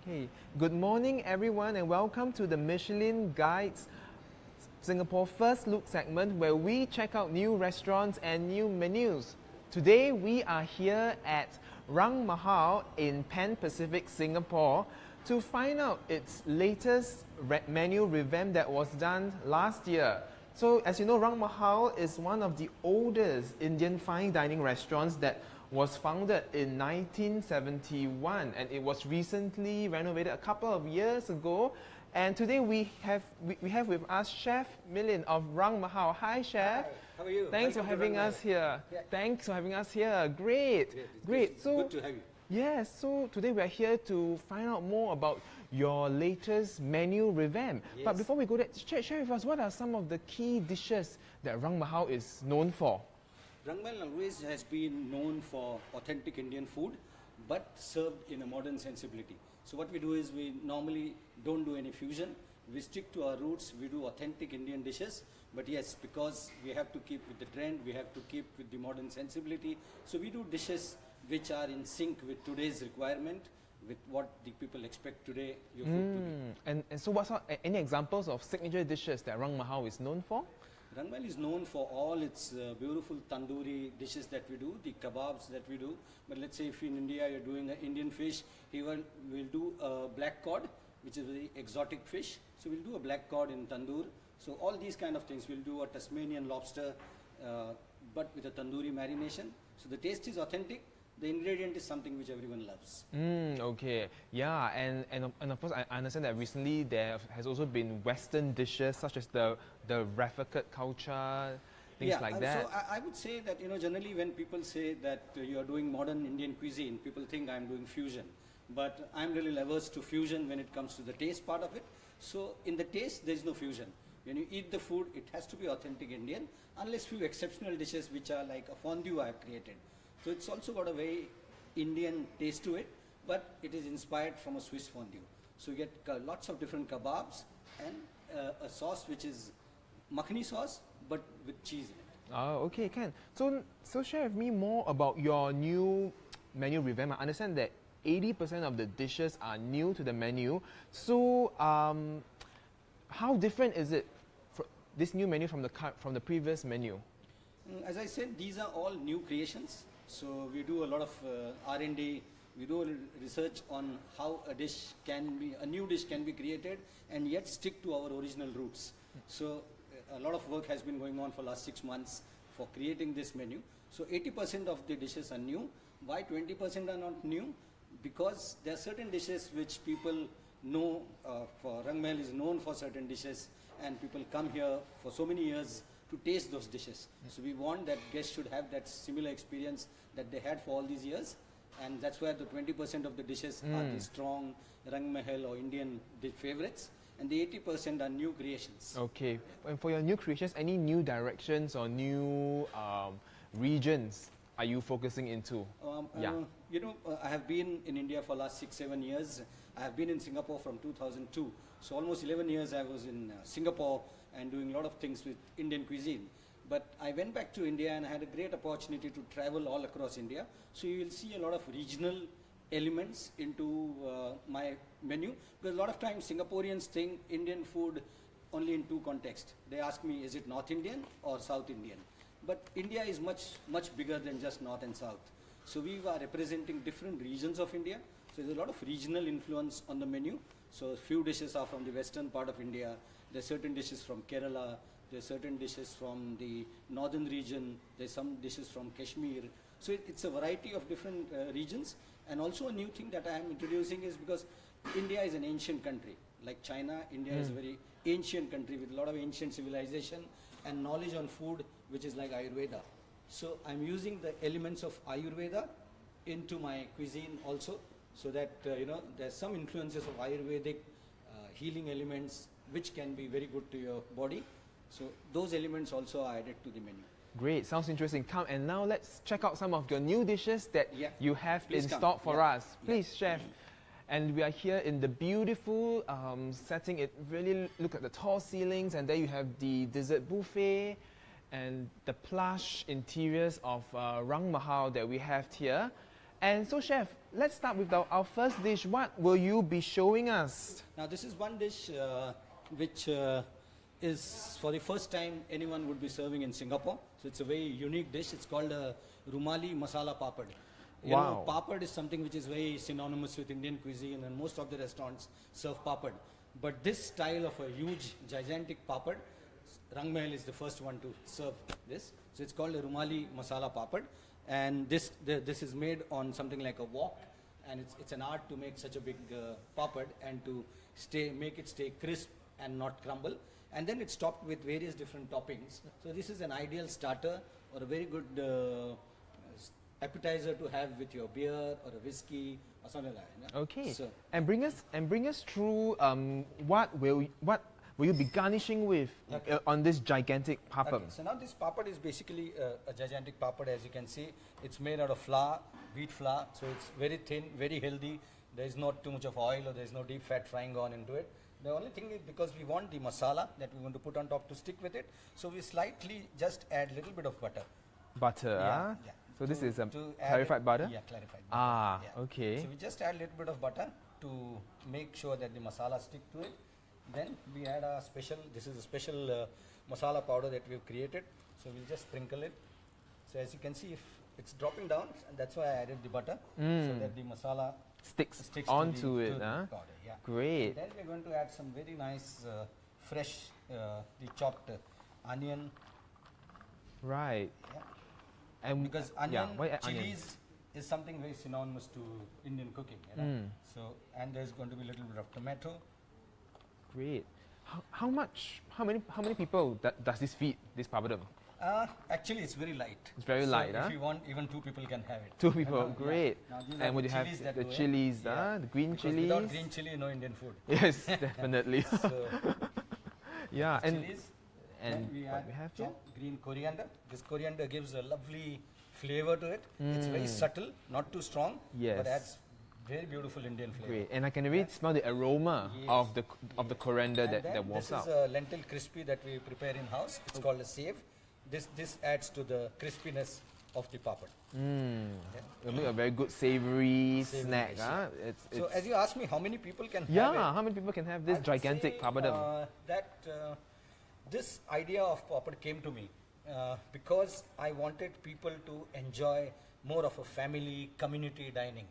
Okay, good morning everyone and welcome to the Michelin Guides Singapore First Look segment where we check out new restaurants and new menus. Today we are here at Rang Mahal in Pan Pacific, Singapore to find out its latest menu revamp that was done last year. So as you know, Rang Mahal is one of the oldest Indian fine dining restaurants that was founded in 1971 and it was recently renovated a couple of years ago. And today we have with us Chef Milin of Rang Mahal. Hi Chef. Hi, how are you? Thanks for having us here. Yeah. Thanks for having us here. Great. Great. So good to have you. Yes, so today we are here to find out more about your latest menu revamp. Yes. But before we go there, share with us what are some of the key dishes that Rang Mahal is known for? Rang Mahal always has been known for authentic Indian food, but served in a modern sensibility. So what we do is we normally don't do any fusion. We stick to our roots. We do authentic Indian dishes. But yes, because we have to keep with the trend, we have to keep with the modern sensibility. So we do dishes which are in sync with today's requirement, with what the people expect today your food to be. And so what's any examples of signature dishes that Rang Mahal is known for? Rang Mahal is known for all its beautiful tandoori dishes that we do, the kebabs that we do. But let's say if in India you're doing an Indian fish, we'll do a black cod, which is a very exotic fish. So we'll do a black cod in tandoor. So all these kind of things. We'll do a Tasmanian lobster, but with a tandoori marination. So the taste is authentic. The ingredient is something which everyone loves. Okay, yeah, and of course I understand that recently there has also been Western dishes such as the Raffacut culture, things like that. So I would say that generally when people say that you are doing modern Indian cuisine, people think I'm doing fusion. But I'm really averse to fusion when it comes to the taste part of it. So in the taste there is no fusion. When you eat the food, it has to be authentic Indian, unless few exceptional dishes which are like a fondue I have created. So it's also got a very Indian taste to it, but it is inspired from a Swiss fondue. So you get lots of different kebabs and a sauce which is makhani sauce, but with cheese in it. Oh, okay, Ken. So share with me more about your new menu revamp. I understand that 80% of the dishes are new to the menu. So how different is it, this new menu from the previous menu? As I said, these are all new creations. So we do a lot of R&D. We do research on how a new dish can be created and yet stick to our original roots. So a lot of work has been going on for last 6 months for creating this menu. So 80% of the dishes are new. Why 20% are not new? Because there are certain dishes which people know. For Rang Mahal is known for certain dishes, and people come here for so many years to taste those dishes. So we want that guests should have that similar experience that they had for all these years, and that's where the 20% of the dishes are the strong Rang Mahal or Indian favorites, and the 80% are new creations. Okay, and for your new creations, any new directions or new regions are you focusing into? I have been in India for last 6-7 years. I have been in Singapore from 2002. So almost 11 years I was in Singapore and doing a lot of things with Indian cuisine. But I went back to India and I had a great opportunity to travel all across India. So you will see a lot of regional elements into my menu. Because a lot of times Singaporeans think Indian food only in two contexts. They ask me, is it North Indian or South Indian? But India is much bigger than just North and South. So we are representing different regions of India. So there's a lot of regional influence on the menu. So a few dishes are from the western part of India. There's certain dishes from Kerala. There's certain dishes from the northern region. There's some dishes from Kashmir. So it's a variety of different regions. And also a new thing that I am introducing is because India is an ancient country. Like China, India is a very ancient country with a lot of ancient civilization and knowledge on food, which is like Ayurveda. So I'm using the elements of Ayurveda into my cuisine also, so that there's some influences of Ayurvedic healing elements which can be very good to your body. So those elements also are added to the menu. Great, sounds interesting. Come, and now let's check out some of your new dishes that you have in stock for us. Please, Chef. And we are here in the beautiful setting. It really look at the tall ceilings, and there you have the dessert buffet and the plush interiors of Rang Mahal that we have here. And so, chef, let's start with our first dish. What will you be showing us? Now this is one dish which is for the first time anyone would be serving in Singapore. So it's a very unique dish. It's called a Rumali Masala Papad. You know, papad is something which is very synonymous with Indian cuisine, and most of the restaurants serve papad. But this style of a huge, gigantic papad, Rang Mahal is the first one to serve this. So it's called a Rumali Masala Papad, and this is made on something like a wok, and it's an art to make such a big papad and to make it stay crisp and not crumble. And then it's topped with various different toppings. So this is an ideal starter or a very good appetizer to have with your beer or a whiskey or something like that. Yeah? Okay. So And bring us through what will you be garnishing with on this gigantic papad? okay, so now this papad is basically a gigantic papad. As you can see, it's made out of flour, wheat flour. So it's very thin, very healthy. There is not too much of oil or there is no deep fat frying on into it. The only thing is because we want the masala that we want to put on top to stick with it, so we slightly just add a little bit of butter. Butter, Yeah. So this is to clarified butter? Yeah, clarified butter. Ah, Yeah. okay. So we just add a little bit of butter to make sure that the masala stick to it. Then we add a special, this is a special masala powder that we've created. So we'll just sprinkle it. So as you can see, if it's dropping down, and that's why I added the butter, so that the masala Sticks sticks onto to it, the huh? powder. Yeah. Great. Then we're going to add some very nice fresh, the chopped onion. Right. Yeah. And Because onion, why add onion? chilies is something very synonymous to Indian cooking. You know? So, and there's going to be a little bit of tomato. Great. How many people does this feed, this papadum? Actually, it's very light. It's very so light, if you want, even 2 people can have it. 2 people, Yeah. great. Now these are And would you have chilies that the go in. chilies, Yeah. the green Because chilies? without green chili, no Indian food. Yes, definitely. So, Yeah, and chilies. and Then we what add we have here? chopped green coriander. This coriander gives a lovely flavor to it. It's very subtle, not too strong, Yes. but adds very beautiful Indian flavor. Great, and I can really smell the aroma Yes. of the coriander And that then walks this out. is a lentil crispy that we prepare in house. It's called a save. This adds to the crispiness of the papad. It'll make a very good savory Savory snack. dish, Huh? So as you ask me, how many people can have it? Yeah, how many people can have this I'd gigantic say, papadum? that this idea of papad came to me because I wanted people to enjoy more of a family community dining.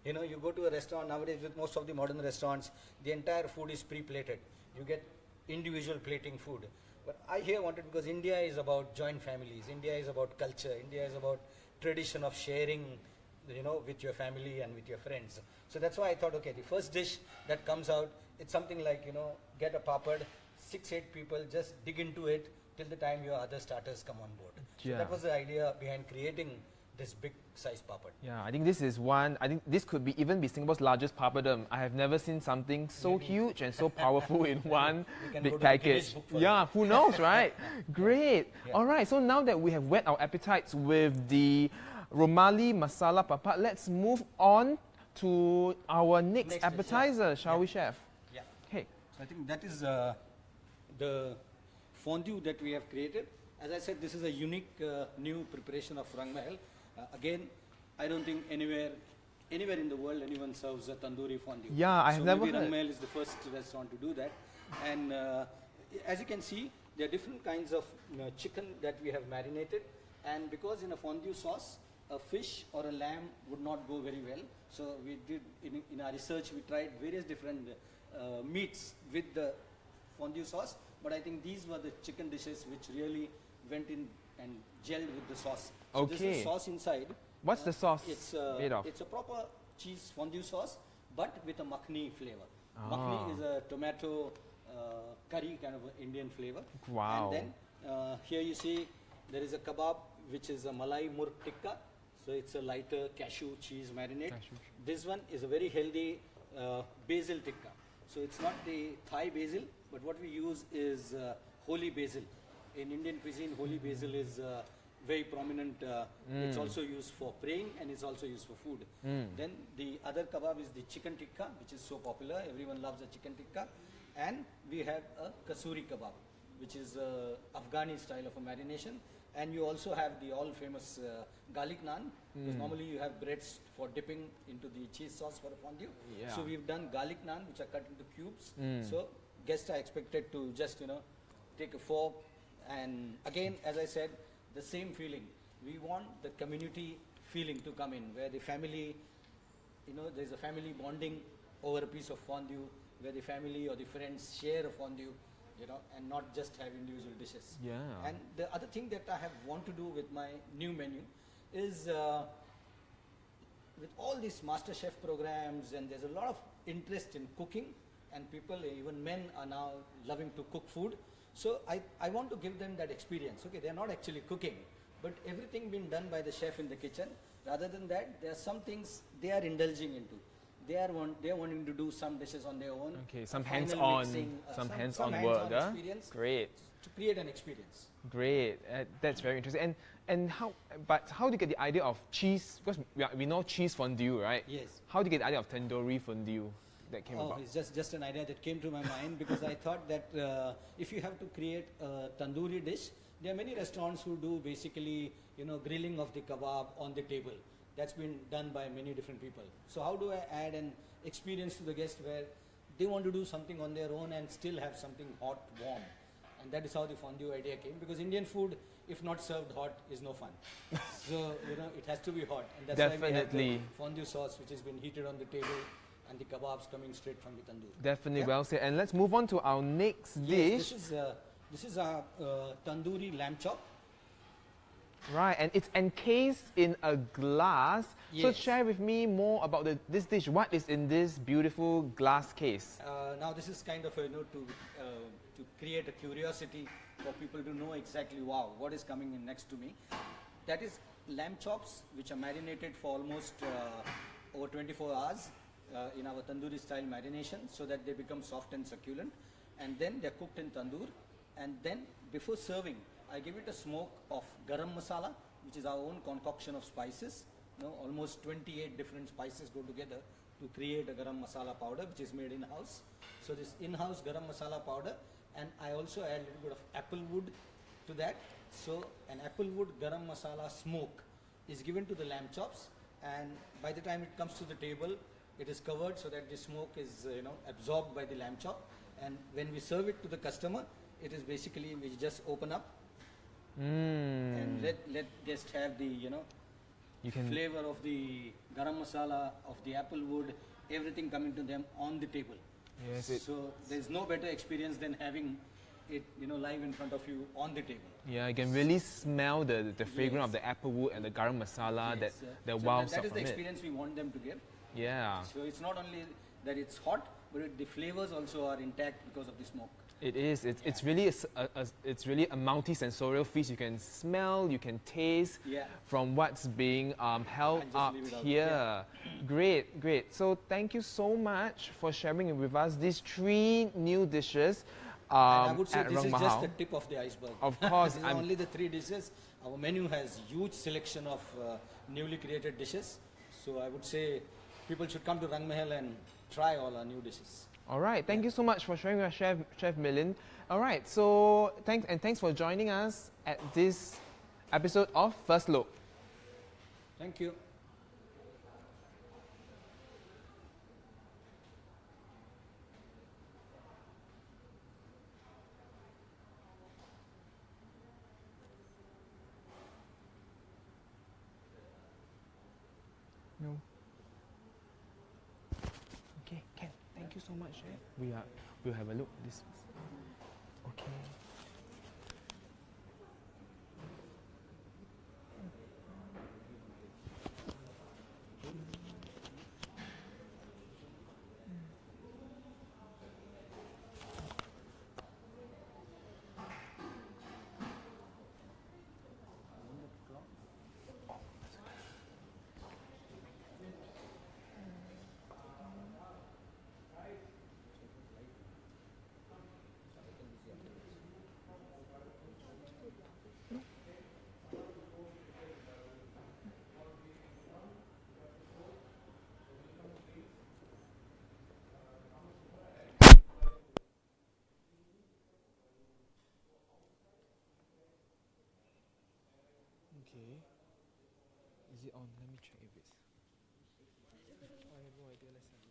You know, you go to a restaurant nowadays with most of the modern restaurants, the entire food is pre-plated. You get individual plating food. But I here wanted, because India is about joint families, India is about culture, India is about tradition of sharing, you know, with your family and with your friends. So that's why I thought, okay, the first dish that comes out, it's something like, you know, get a papad, 6-8 people, just dig into it till the time your other starters come on board. So Yeah. that was the idea behind creating this big size papad. Yeah, I think this is one. I think this could even be Singapore's largest papadum. I have never seen something so huge and so powerful in one We can big go to the Guinness package. Book for Yeah, who knows, right? Great. Yeah. All right. So now that we have whet our appetites with the Romali masala papad, let's move on to our next Next dish, appetizer, shall Yeah. we, chef? Yeah. Okay. So I think that is the fondue that we have created. As I said, this is a unique new preparation of Rang Mahal. Again, I don't think anywhere in the world anyone serves a tandoori fondue. Yeah, I have so never maybe heard. Rang Mahal is the first restaurant to do that. And as you can see, there are different kinds of chicken that we have marinated. And because in a fondue sauce, a fish or a lamb would not go very well. So we did, in our research, we tried various different meats with the fondue sauce. But I think these were the chicken dishes which really went in and gelled with the sauce. So this Okay. is sauce inside. What's the sauce It's made of? It's a proper cheese fondue sauce, but with a makhni flavor. Ah. Makhni is a tomato curry kind of Indian flavor. Wow. And then here you see there is a kebab which is a malai murg tikka. So it's a lighter cashew cheese marinade. Cashew. This one is a very healthy basil tikka. So it's not the Thai basil, but what we use is holy basil. In Indian cuisine, holy basil is very prominent. It's also used for praying and it's also used for food. Then the other kebab is the chicken tikka, which is so popular. Everyone loves the chicken tikka. And we have a kasuri kebab, which is Afghani style of a marination. And you also have the all famous garlic naan, because normally you have breads for dipping into the cheese sauce for a fondue. Yeah. So we've done garlic naan, which are cut into cubes. So guests are expected to just, take a fork, and again, as I said, the same feeling. We want the community feeling to come in, where the family, there's a family bonding over a piece of fondue, where the family or the friends share a fondue, and not just have individual dishes. Yeah. And the other thing that I want to do with my new menu is, with all these master chef programs, and there's a lot of interest in cooking, and people, even men, are now loving to cook food. So I want to give them that experience. Okay, they're not actually cooking, but everything being done by the chef in the kitchen. Rather than that, there are some things they are indulging into. They are wanting to do some dishes on their own. Okay, some final hands-on, mixing, some some hands-on work. experience Great. to create an experience. Great, that's very interesting. And how do you get the idea of cheese? Because we know cheese fondue, right? Yes. How do you get the idea of tandoori fondue that came about? It's just an idea that came to my mind, because I thought that if you have to create a tandoori dish, there are many restaurants who do basically, grilling of the kebab on the table. That's been done by many different people. So how do I add an experience to the guest where they want to do something on their own and still have something hot, warm? And that is how the fondue idea came, because Indian food, if not served hot, is no fun. So, it has to be hot. And that's why we have the fondue sauce, which has been heated on the table, and the kebabs coming straight from the tandoor. Definitely, well said. And let's move on to our next dish. This is our tandoori lamb chop. Right, and it's encased in a glass. So Yes. share with me more about this dish. What is in this beautiful glass case? Now this is kind of to create a curiosity for people to know exactly, wow, what is coming in next to me. That is lamb chops, which are marinated for almost over 24 hours in our tandoori style marination, so that they become soft and succulent, and then they're cooked in tandoor. And then before serving, I give it a smoke of garam masala, which is our own concoction of spices. Almost 28 different spices go together to create a garam masala powder, which is made in-house. So this in-house garam masala powder, and I also add a little bit of apple wood to that. So an apple wood garam masala smoke is given to the lamb chops, and by the time it comes to the table, it is covered so that the smoke is absorbed by the lamb chop. And when we serve it to the customer, it is basically, we just open up and let guests have the flavor of the garam masala, of the apple wood, everything coming to them on the table. Yes, so there's no better experience than having it live in front of you on the table. Yeah, you can really smell the fragrance of the apple wood and the garam masala, Yes, that so wows that up is the from it. experience we want them to give. Yeah. So it's not only that it's hot, but the flavors also are intact because of the smoke. It is. It's really a multi-sensorial feast. You can smell, you can taste from what's being held up here. Great. So thank you so much for sharing with us these 3 new dishes. And I would say at this Rang is Mahal. just the tip of the iceberg. Of course, These are only the 3 dishes. Our menu has huge selection of newly created dishes. So I would say people should come to Rang Mahal and try all our new dishes. All right, thank you so much for sharing with us, Chef Milind. All right, so thanks for joining us at this episode of First Look. Thank you. No. Okay, Ken, thank you so much. We'll have a look. This. Okay. Is it on? Let me check if it's. I have no idea. Let's have